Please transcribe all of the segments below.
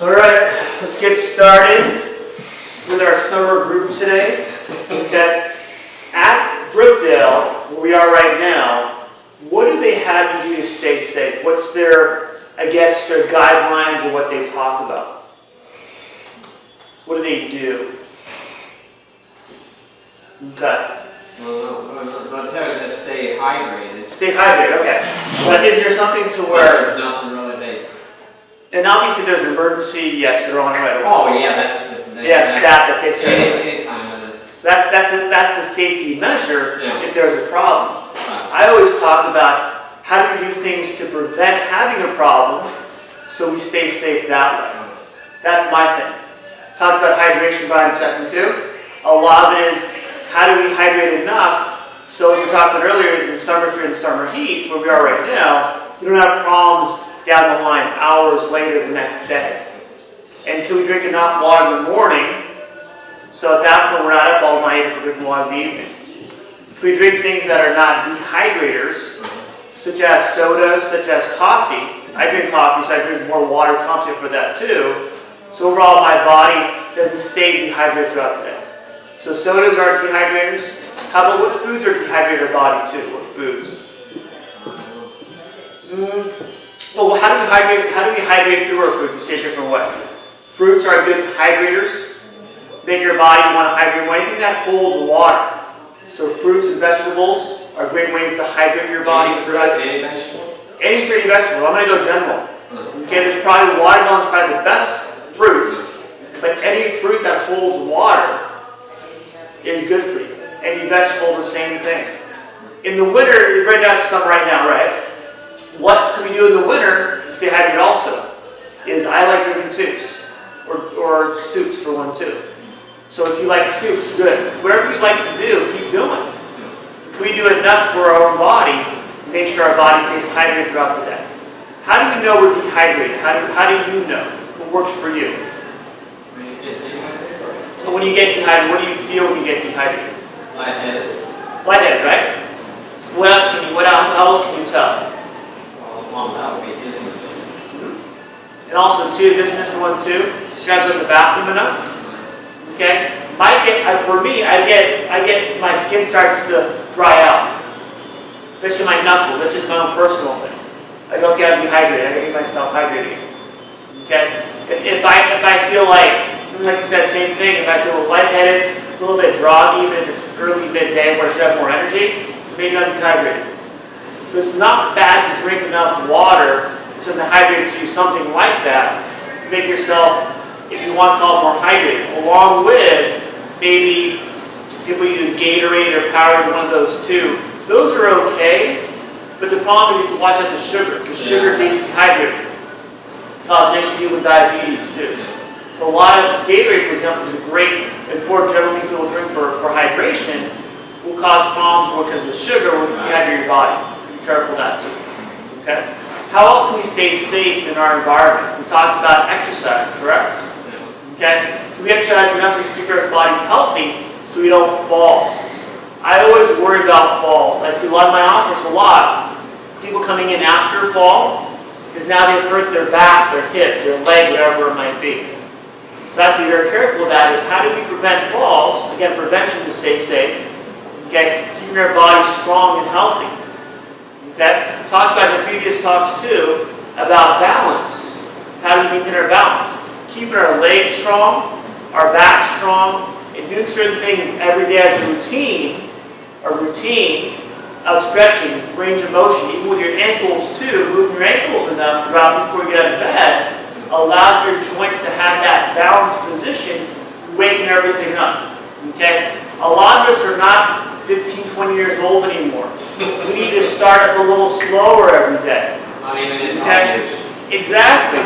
All right, let's get started with our summer group today. Okay, at Brookdale, where we are right now, what do they have you do to stay safe? What's their, I guess, their guidelines or what they talk about? What do they do? Okay. Well, tell you to stay hydrated. Stay hydrated, okay. But is there something to where... There's nothing really big. And obviously there's an emergency, yes, they're on right away. Oh yeah, that's staff that takes care of it. Anytime with it. So that's a safety measure if there's a problem. Right. I always talk about how do we do things to prevent having a problem so we stay safe that way. That's my thing. Talk about hydration by a second too. A lot of it is how do we hydrate enough so as we were talking earlier in the summer, if you're in summer heat, where we are right now, you don't have problems down the line, hours later the next day. And can we drink enough water in the morning so at that point we're not up all night if we're drinking water in the evening? Can we drink things that are not dehydrators, such as soda, such as coffee? I drink coffee, so I drink more water compensate for that too. So overall my body doesn't stay dehydrated throughout the day. So sodas are dehydrators. How about what foods are dehydrated our body too? What foods? Well, how do we hydrate through our foods to say a different way? Fruits are good hydrators. Make your body want to hydrate more. Anything that holds water. So fruits and vegetables are great ways to hydrate your body. Any vegetable? Any fruity vegetable. I'm going to go general. Okay, there's probably watermelon's probably the best fruit, but any fruit that holds water is good for you. Any vegetable, the same thing. In the winter, right now it's summer right now, right? What can we do in the winter to stay hydrated also? Is I like drinking soups, or soups for one too. So if you like soups, good. Whatever you like to do, keep doing. Can we do enough for our own body to make sure our body stays hydrated throughout the day? How do we know we're dehydrated? How do you know what works for you? When you get dehydrated, what do you feel when you get dehydrated? Lightheaded. Lightheaded, right? What else can you tell? Well, that would be dizziness. And also, too, dizziness for one, too. You gotta go to the bathroom enough. Okay? For me, my skin starts to dry out. Especially my knuckles. That's just my own personal thing. I go, okay, I'm dehydrated. I gotta get myself hydrated. Okay? If I feel like I said, same thing. If I feel lightheaded, a little bit groggy, even if it's early midday where I should have more energy, maybe I'm dehydrated. So it's not bad to drink enough water to hydrate you, something like that. Make yourself, if you want to call it more hydrated, along with maybe people use Gatorade or Powerade, one of those two. Those are okay, but the problem is you have to watch out the sugar, because sugar makes you hydrated. Cause an issue with diabetes too. So a lot of Gatorade, for example, is a great, and for general thing people drink for hydration, will cause problems because of the sugar will dehydrate your body. Be careful of that too. Okay? How else can we stay safe in our environment? We talked about exercise, correct? Okay? Can we exercise enough to keep our bodies healthy so we don't fall? I always worry about falls. I see a lot in my office a lot. People coming in after a fall because now they've hurt their back, their hip, their leg, whatever it might be. So I have to be very careful of that, is how do we prevent falls? Again, prevention to stay safe. Okay, keeping our bodies strong and healthy. Okay, talked about in the previous talks too about balance. How do we maintain our balance? Keeping our legs strong, our back strong, and doing certain things every day as a routine of stretching, range of motion, even with your ankles too, moving your ankles enough throughout before you get out of bed, allows your joints to have that balanced position, waking everything up. Okay? A lot of us are not 15, 20 years old anymore. We need to start up a little slower every day. Not even in 5 years. Exactly.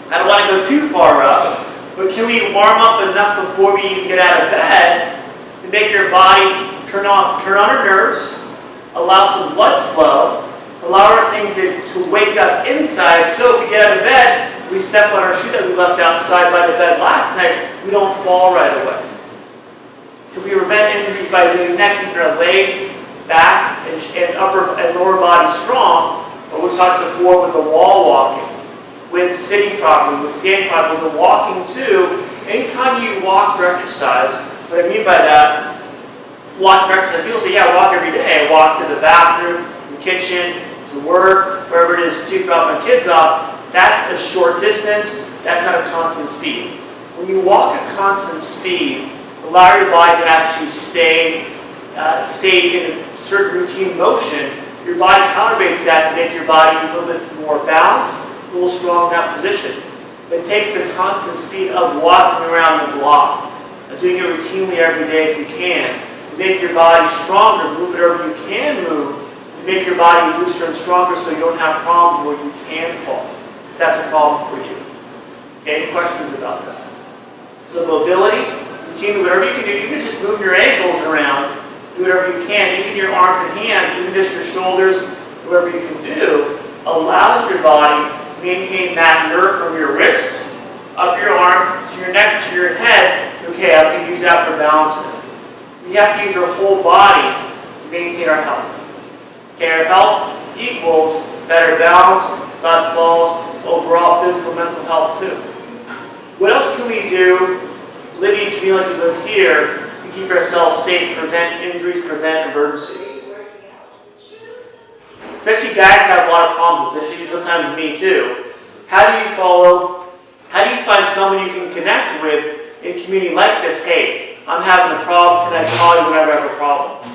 I don't want to go too far up, but can we warm up enough before we even get out of bed to make your body turn on our nerves, allow some blood flow, allow our things to wake up inside, so if we get out of bed, we step on our shoe that we left outside by the bed last night, we don't fall right away. Can we prevent injuries by doing that, keeping our legs, back, and upper and lower body strong? But we talked before with the wall walking. with sitting properly, with standing properly, with walking too. Anytime you walk for exercise, what I mean by that, walk for exercise, people say, yeah, I walk every day. I walk to the bathroom, the kitchen, to work, wherever it is to drop my kids off. That's a short distance. That's not a constant speed. When you walk at constant speed, allow your body to actually stay in a certain routine motion. Your body calibrates that to make your body a little bit more balanced, a little strong in that position. It takes the constant speed of walking around the block, doing it routinely every day if you can, to make your body stronger, move it wherever you can move, to make your body looser and stronger so you don't have problems where you can fall, if that's a problem for you. Okay, any questions about that? So mobility, routine, whatever you can do, you can just move your ankles around, do whatever you can, even your arms and hands, even just your shoulders, whatever you can do, allows your body to maintain that nerve from your wrist, up your arm, to your neck, to your head. Okay, I can use that for balancing. We have to use your whole body to maintain our health. Okay, our health equals better balance, less falls, overall physical, mental health too. What else can we do, living in a community like we live here, to keep ourselves safe, prevent injuries, prevent emergencies? Especially guys have a lot of problems with this, sometimes me too. How do you find someone you can connect with in a community like this? Hey, I'm having a problem, can I call you whenever I have a problem?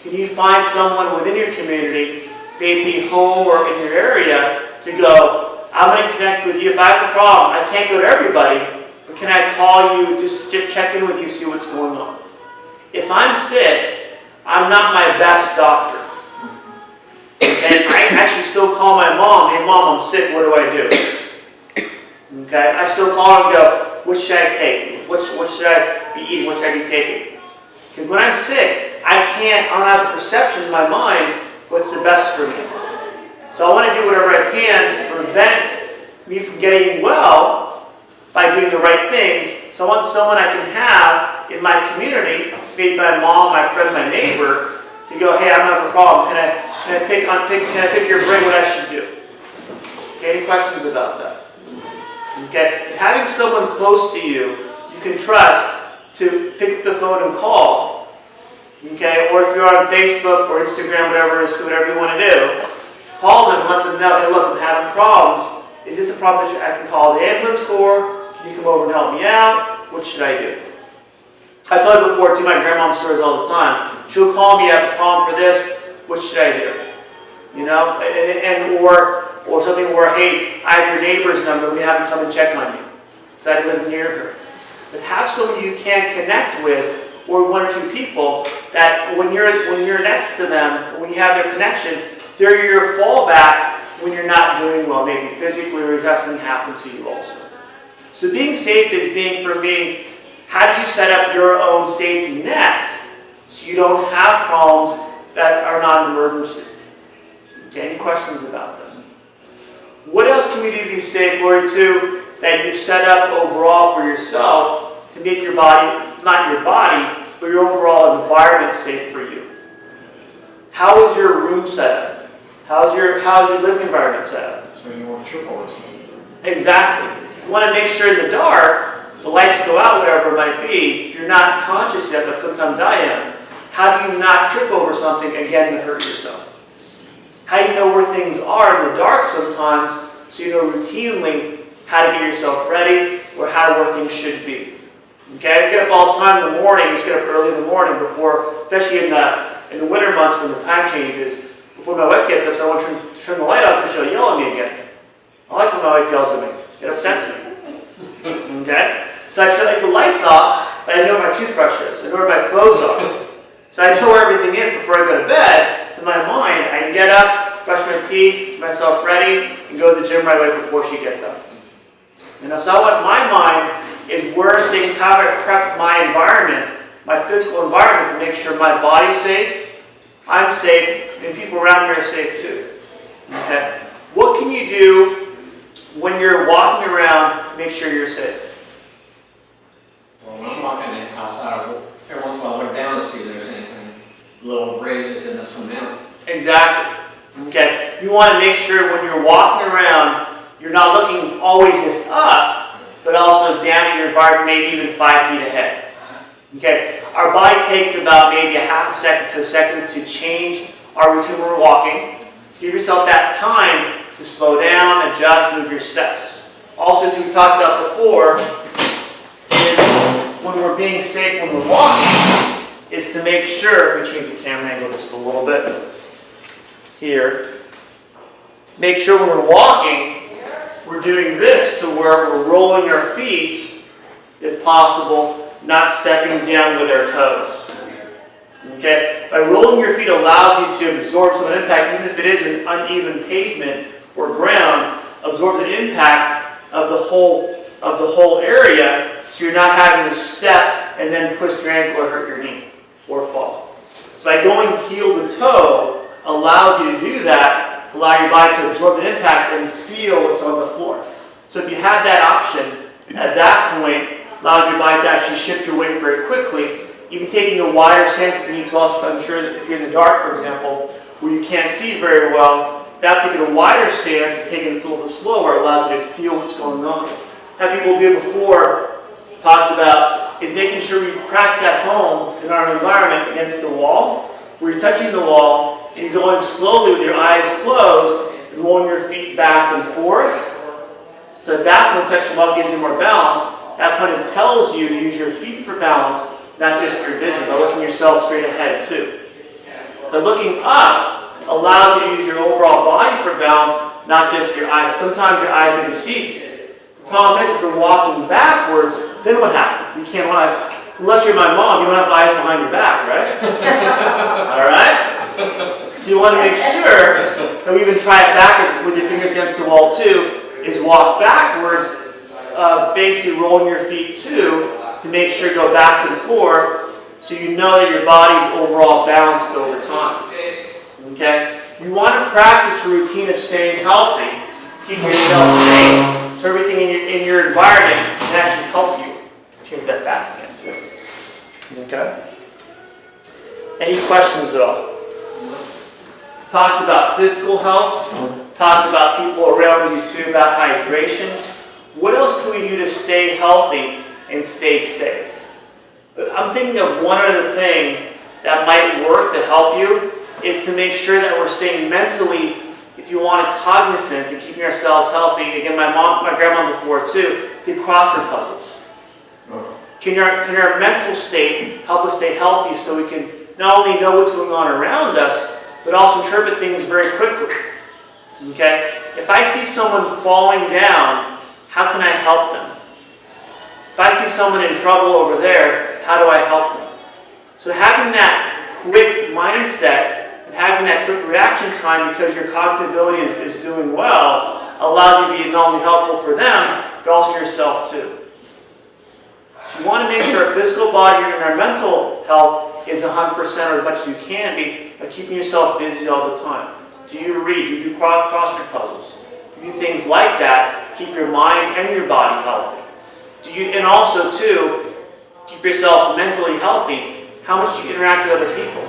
Can you find someone within your community, maybe home or in your area, to go, I'm going to connect with you. If I have a problem, I can't go to everybody, but can I call you, just check in with you, see what's going on? If I'm sick, I'm not my best doctor. And I actually still call my mom, hey mom, I'm sick, what do I do? Okay, I still call her and go, what should I take? What should I be eating? What should I be taking? Because when I'm sick, I don't have the perception in my mind what's the best for me. So I want to do whatever I can to prevent me from getting well by doing the right things. So I want someone I can have in my community, maybe my mom, my friend, my neighbor, to go, hey, I'm having a problem. Can I pick your brain what I should do? Okay, any questions about that? Okay, and having someone close to you can trust to pick up the phone and call. Okay, or if you're on Facebook or Instagram, whatever it is, whatever you want to do, call them and let them know, hey, look, I'm having problems. Is this a problem that I can call the ambulance for? Can you come over and help me out? What should I do? I told you before, too, my grandmom stories all the time. She'll call me, I have a problem for this. What should I do? You know, or something where, hey, I have your neighbor's number. We have to come and check on you because I live near her. But have someone you can connect with, or one or two people that when you're next to them, when you have their connection, they're your fallback when you're not doing well, maybe physically or you have something happen to you also. So being safe is being, for me, how do you set up your own safety net so you don't have problems that are not an emergency? Okay, any questions about that? What else can we do to be safe, Gloria, too, that you set up overall for yourself to make your body, not your body, but your overall environment safe for you? How is your room set up? How's your living environment set up? So you won't trip over something. Exactly. You want to make sure in the dark, the lights go out, whatever it might be. If you're not conscious yet, but sometimes I am, how do you not trip over something again to hurt yourself? How do you know where things are in the dark sometimes, so you know routinely how to get yourself ready or where things should be? Okay, I get up all the time in the morning. Just get up early in the morning before, especially in the winter months when the time changes. Before my wife gets up, so I want to turn the light off because she'll yell at me again. I like when my wife yells at me. It upsets me. Okay, so I turn the lights off, but I know where my toothbrush is. I know where my clothes are. So I know where everything is before I go to bed. So in my mind, I can get up, brush my teeth, get myself ready, and go to the gym right away before she gets up. You know, so I want my mind is where things, how I prepped my environment, my physical environment to make sure my body's safe, I'm safe, and people around me are safe too. Okay? What can you do when you're walking around to make sure you're safe? Well, when I'm walking in the house, every once in a while I look down to see if there's anything, little ridges in the cement. Exactly. Okay? You want to make sure when you're walking around, you're not looking always just up, but also down at your environment, maybe even 5 feet ahead. Okay? Our body takes about maybe a half a second to a second to change our routine when we're walking. So give yourself that time to slow down, adjust, move your steps. Also, as we talked about before, is when we're being safe when we're walking, is to make sure, let me change the camera angle just a little bit here. Make sure when we're walking, we're doing this to where we're rolling our feet, if possible, not stepping down with our toes. Okay? By rolling your feet allows you to absorb some impact, even if it is an uneven pavement or ground, absorb the impact of the whole area, so you're not having to step and then twist your ankle or hurt your knee or fall. So by going heel to toe allows you to do that, allow your body to absorb the impact and feel what's on the floor. So if you have that option, at that point, allows your body to actually shift your weight very quickly. Even taking a wider stance if you need to, also ensure that if you're in the dark, for example, where you can't see very well, without taking a wider stance and taking it a little bit slower allows you to feel what's going on. How people do before, talked about, is making sure we practice at home in our environment against the wall, where you're touching the wall and you're going slowly with your eyes closed and rolling your feet back and forth. So at that point, touch the wall gives you more balance. At that point, it tells you to use your feet for balance, not just your vision, but looking yourself straight ahead too. The looking up allows you to use your overall body for balance, not just your eyes. Sometimes your eyes may deceive you. The problem is if you're walking backwards, then what happens? We can't have eyes. Unless you're my mom, you don't have eyes behind your back, right? All right? So you want to make sure that we even try it backwards with your fingers against the wall too, is walk backwards, basically rolling your feet too, to make sure you go back and forth so you know that your body's overall balanced over time. Okay? You want to practice a routine of staying healthy, keeping yourself safe, so everything in your environment can actually help you. Change that back again too. Okay? Any questions at all? Talked about physical health, talked about people around you too, about hydration. What else can we do to stay healthy and stay safe? I'm thinking of one other thing that might work to help you is to make sure that we're staying mentally, if you want, cognizant and keeping ourselves healthy. Again, my grandma before too, did crossword puzzles. Can our mental state help us stay healthy so we can not only know what's going on around us, but also interpret things very quickly? Okay? If I see someone falling down, how can I help them? If I see someone in trouble over there, how do I help them? So having that quick mindset and having that quick reaction time because your cognitive ability is doing well allows you to be not only helpful for them, but also yourself too. So you want to make sure our physical body and our mental health is 100% or as much as you can be by keeping yourself busy all the time. Do you read? Do you do crossword puzzles? Do you do things like that? Keep your mind and your body healthy. And also too, keep yourself mentally healthy. How much do you interact with other people?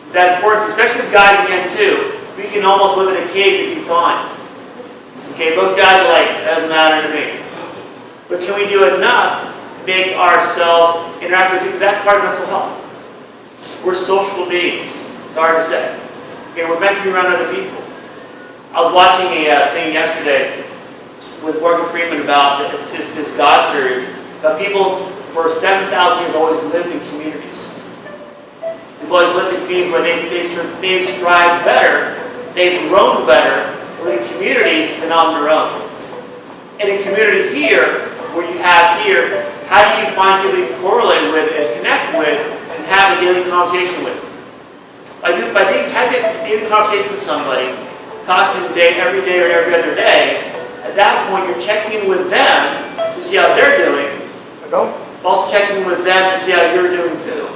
Is that important? Especially with guys again too. We can almost live in a cave and be fine. Okay, most guys are like, that doesn't matter to me. But can we do enough to make ourselves interact with people? That's part of mental health. We're social beings. It's hard to say. Okay, we're meant to be around other people. I was watching a thing yesterday with Morgan Freeman about his God series, about people for 7,000 years have always lived in communities. They've always lived in communities where they've strived better, they've grown better, in communities than on their own. And in community here, where you have here, how do you find people you correlate with and connect with and have a daily conversation with? By having a daily conversation with somebody, talking to them every day or every other day, at that point you're checking in with them to see how they're doing. Also checking in with them to see how you're doing too.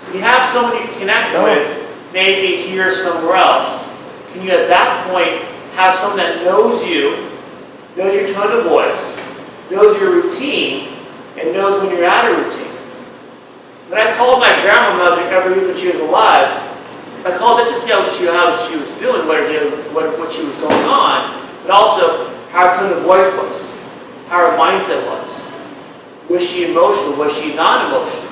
When you have somebody to connect with, maybe here or somewhere else, can you at that point have someone that knows you, knows your tone of voice, knows your routine, and knows when you're out of routine? When I called my grandmother every week when she was alive, I called her to see how she was doing, what she was going on. But also, how her tone of voice was, how her mindset was. Was she emotional? Was she non-emotional?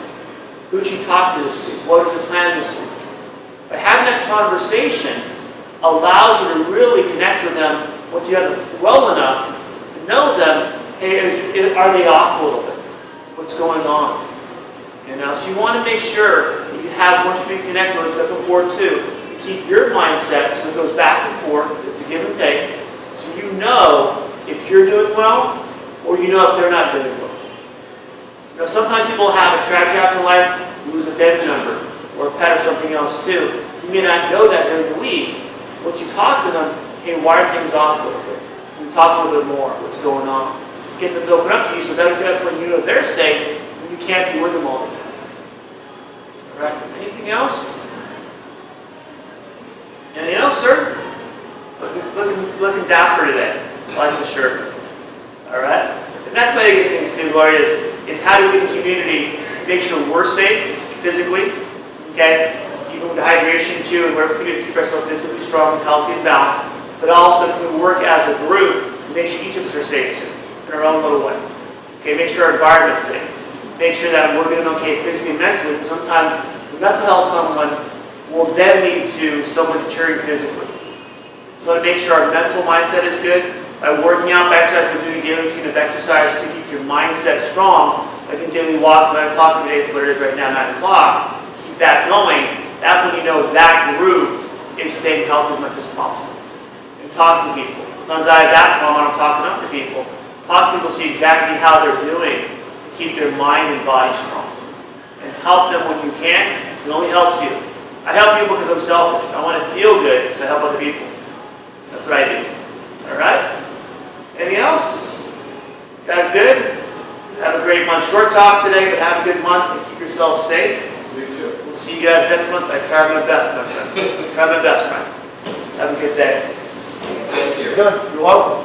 Who did she talk to this week? What was her plan this week? By having that conversation allows you to really connect with them once you have them well enough to know them, hey, are they off a little bit? What's going on? You know, so you want to make sure that you have, once you connect with them before too, you keep your mindset so it goes back and forth, it's a give and take, so you know if you're doing well or you know if they're not doing well. You know, sometimes people have a tragedy after life, lose a family member, or a pet or something else too. You may not know that during the week. Once you talk to them, hey, why are things off a little bit? Can we talk a little bit more? What's going on? Get them to open up to you so that when you know they're safe, then you can't be with them all the time. All right, anything else? Anything else, sir? Looking dapper today. I like the shirt. All right? And that's my biggest thing, too, Gloria, is how do we in the community make sure we're safe physically, okay? Even with the hydration, too, and we're going to keep ourselves physically strong and healthy and balanced. But also, can we work as a group to make sure each of us are safe, too, in our own little way? Okay, make sure our environment's safe. Make sure that we're doing okay physically and mentally, because sometimes the mental health of someone will then lead to someone deteriorating physically. So to make sure our mental mindset is good, by working out, by exercise, by doing daily routine of exercise to keep your mindset strong, like in daily walks, 9 o'clock every day, it's what it is right now, 9 o'clock, keep that going. That's when you know that group is staying healthy as much as possible. And talking to people. Sometimes I have that problem when I'm talking up to people. Talk to people, see exactly how they're doing to keep their mind and body strong. And help them when you can. It only helps you. I help people because I'm selfish. I want to feel good, so I help other people. That's what I do. Alright? Anything else? You guys good? Have a great month. Short talk today, but have a good month and keep yourself safe. You too. We'll see you guys next month. I try my best, my friend. Try my best, Brian. Have a good day. Thank you. Good. You're welcome.